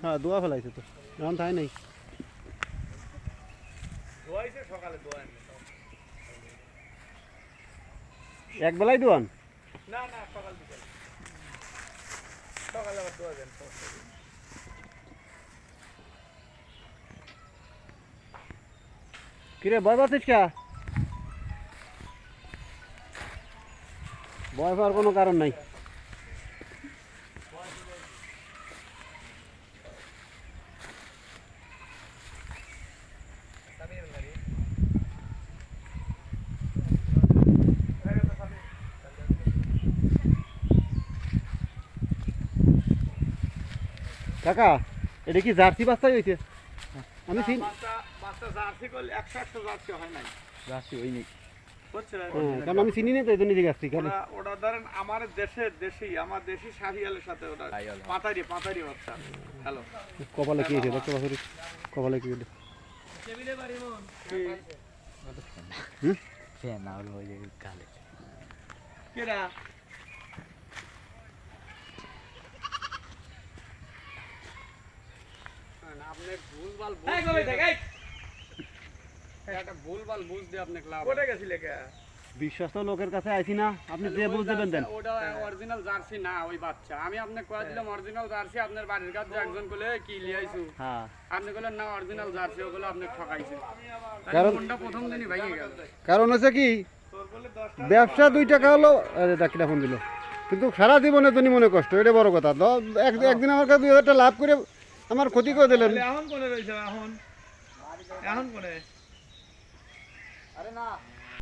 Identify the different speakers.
Speaker 1: হ্যাঁ দোয়া ফেলাইছে তো এখন তাই নাই এক বেলায় দোয়ান
Speaker 2: না না সকাল বিকাল সকালে আবার দোয়া দেন
Speaker 1: কিরে ভয় পাচ্ছিস কে ভয় পাওয়ার কোনো কারণ নাই কাকা এটা কি জার্সি বাচ্চাই হইছে আমি
Speaker 2: বাচ্চা জার্সি করলে 100 জার্সি হয় নাই
Speaker 1: জার্সি হইনি
Speaker 2: বুঝছেন
Speaker 1: কারণ আমি চিনি না তো এই জন্য জিজ্ঞাসা করি
Speaker 2: ওটা ধরেন আমার আমার দেশি শাহিয়ালের সাথে ওটা পাতারি বাচ্চা হ্যালো
Speaker 1: কপালে কি হয়েছে দেখতে পাচ্ছি কপালে কি হয়েছে
Speaker 2: টেবিলে বাড়ি মন
Speaker 1: ফ্যান না হলো ওই কালে
Speaker 2: কেডা আপনি ভুলভাল একটা ভুলভাল বুঝ দিয়ে আপনি ক্লাব কোটে গেছিলে কে
Speaker 1: বিশ্বস্ত লোকের কাছে আইছি না আপনি যে বুঝ দেবেন দেন
Speaker 2: ওটা অরিজিনাল জার্সি না ওই বাচ্চা আমি আপনাকে কয়ে দিলাম অরিজিনাল জার্সি আপনার বাড়ির কাছে একজন কইলে কি লিয়াইছু
Speaker 1: হ্যাঁ
Speaker 2: আপনি কইলেন না অরিজিনাল জার্সি ওগুলো আপনি ঠকাইছে
Speaker 1: কারণ
Speaker 2: কোনটা প্রথম দিনই ভাইয়ে গেল
Speaker 1: কারণ হচ্ছে কি ব্যবসা 2 টাকা হলো আরে ডাকিটা ফোন দিল কিন্তু সারা জীবনের জন্য মনে কষ্ট এটা বড় কথা একদিন আমার কাছে 2000 টাকা লাভ করে আমার ক্ষতি করে দিলেন
Speaker 2: এখন কোনে রইছে এখন কোনে
Speaker 1: আরে না